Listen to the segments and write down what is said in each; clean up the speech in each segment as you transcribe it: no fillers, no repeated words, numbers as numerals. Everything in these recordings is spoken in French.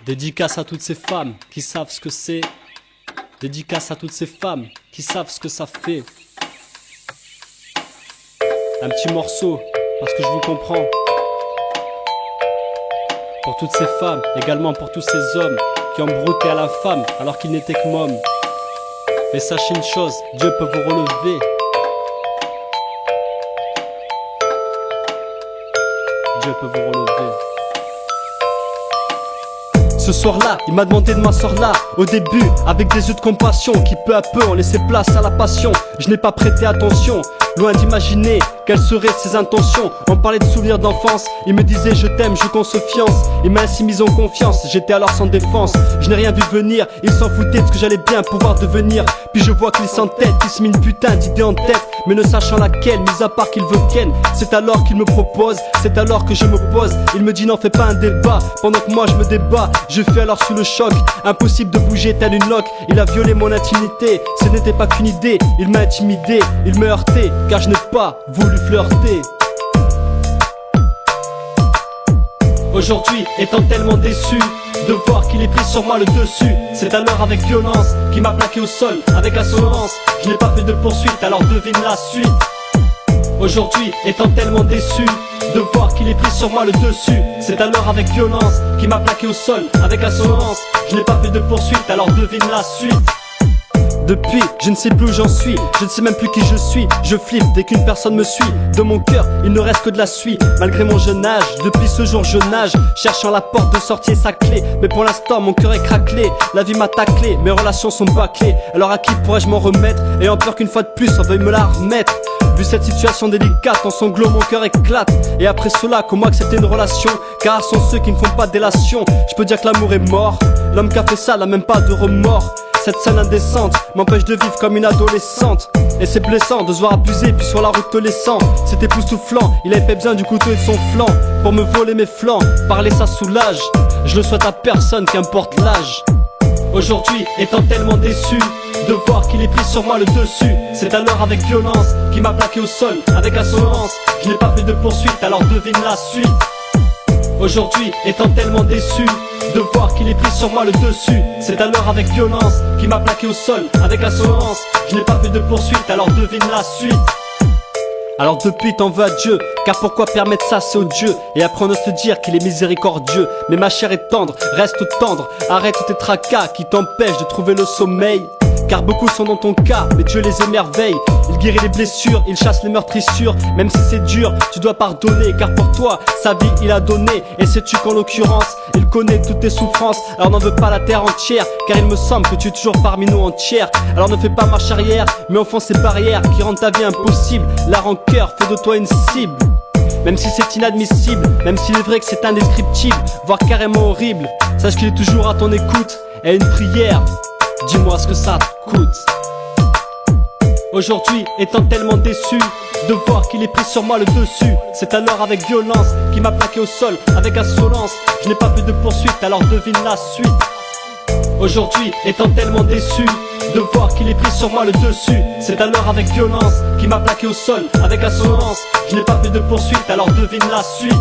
Dédicace à toutes ces femmes qui savent ce que c'est. Dédicace à toutes ces femmes qui savent ce que ça fait. Un petit morceau, parce que je vous comprends. Pour toutes ces femmes, également pour tous ces hommes qui ont brouté à la femme alors qu'ils n'étaient que mômes. Mais sachez une chose, Dieu peut vous relever. Dieu peut vous relever. Ce soir-là, il m'a demandé de m'asseoir là. Au début, avec des yeux de compassion qui peu à peu ont laissé place à la passion. Je n'ai pas prêté attention, loin d'imaginer quelles seraient ses intentions. On parlait de souvenirs d'enfance, il me disait je t'aime, je confiance. Il m'a ainsi mis en confiance, j'étais alors sans défense. Je n'ai rien vu venir, il s'en foutait de ce que j'allais bien pouvoir devenir. Puis je vois qu'il s'entête, qu'il se met une putain d'idée en tête, mais ne sachant laquelle, mis à part qu'il veut ken. C'est alors qu'il me propose, c'est alors que je m'oppose. Il me dit n'en fais pas un débat, pendant que moi je me débat. Je fais alors sous le choc, impossible de bouger tel une loque. Il a violé mon intimité, ce n'était pas qu'une idée. Il m'a intimidé, il me heurtait, car je n'ai pas voulu flirter. Aujourd'hui, étant tellement déçu de voir qu'il est pris sur moi le dessus, c'est alors avec violence qu'il m'a plaqué au sol avec insolence. Je n'ai pas fait de poursuite, alors devine la suite. Aujourd'hui, étant tellement déçu de voir qu'il est pris sur moi le dessus, c'est alors avec violence qu'il m'a plaqué au sol avec insolence. Je n'ai pas fait de poursuite, alors devine la suite. Depuis, je ne sais plus où j'en suis, je ne sais même plus qui je suis. Je flippe dès qu'une personne me suit. De mon cœur, il ne reste que de la suie. Malgré mon jeune âge, depuis ce jour je nage, cherchant la porte de sortie et sa clé. Mais pour l'instant, mon cœur est craquelé. La vie m'a taclé, mes relations sont bâclées. Alors à qui pourrais-je m'en remettre, ayant peur qu'une fois de plus on veuille me la remettre? Vu cette situation délicate, en sanglots mon cœur éclate. Et après cela, comment accepter une relation? Car rares sont ceux qui ne font pas délation. Je peux dire que l'amour est mort, l'homme qui a fait ça n'a même pas de remords. Cette scène indécente m'empêche de vivre comme une adolescente. Et c'est blessant de se voir abuser puis sur la route te laissant. C'est époustouflant, il avait pas besoin du couteau et de son flanc pour me voler mes flancs, parler ça soulage. Je le souhaite à personne, qu'importe l'âge. Aujourd'hui, étant tellement déçu de voir qu'il est pris sur moi le dessus, c'est alors avec violence qu'il m'a plaqué au sol avec insolence. Je n'ai pas fait de poursuite, alors devine la suite. Aujourd'hui, étant tellement déçu de voir qu'il est pris sur moi le dessus, c'est alors avec violence qu'il m'a plaqué au sol avec insolence. Je n'ai pas fait de poursuite, alors devine la suite. Alors depuis t'en veux à Dieu, car pourquoi permettre ça, c'est odieux. Et après on ose te dire qu'il est miséricordieux. Mais ma chair est tendre, reste tendre. Arrête tes tracas qui t'empêchent de trouver le sommeil. Car beaucoup sont dans ton cas, mais Dieu les émerveille. Il guérit les blessures, il chasse les meurtrissures. Même si c'est dur, tu dois pardonner. Car pour toi, sa vie il a donné. Et sais-tu qu'en l'occurrence, il connaît toutes tes souffrances. Alors n'en veux pas la terre entière, car il me semble que tu es toujours parmi nous entières. Alors ne fais pas marche arrière, mais enfonce ces barrières qui rendent ta vie impossible. La rancœur fait de toi une cible. Même si c'est inadmissible, même s'il est vrai que c'est indescriptible, voire carrément horrible, sache qu'il est toujours à ton écoute. Et une prière, dis-moi ce que ça te coûte. Aujourd'hui, étant tellement déçu de voir qu'il est pris sur moi le dessus, c'est alors avec violence qu'il m'a plaqué au sol avec insolence. Je n'ai pas fait de poursuite, alors devine la suite. Aujourd'hui, étant tellement déçu de voir qu'il est pris sur moi le dessus, c'est alors avec violence qu'il m'a plaqué au sol avec insolence. Je n'ai pas fait de poursuite, alors devine la suite.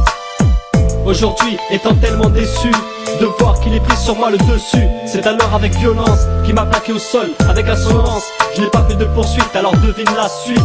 Aujourd'hui, étant tellement déçu de voir qu'il est pris sur moi le dessus, c'est alors avec violence qu'il m'a plaqué au sol avec insolence. Je n'ai pas fait de poursuite, alors devine la suite.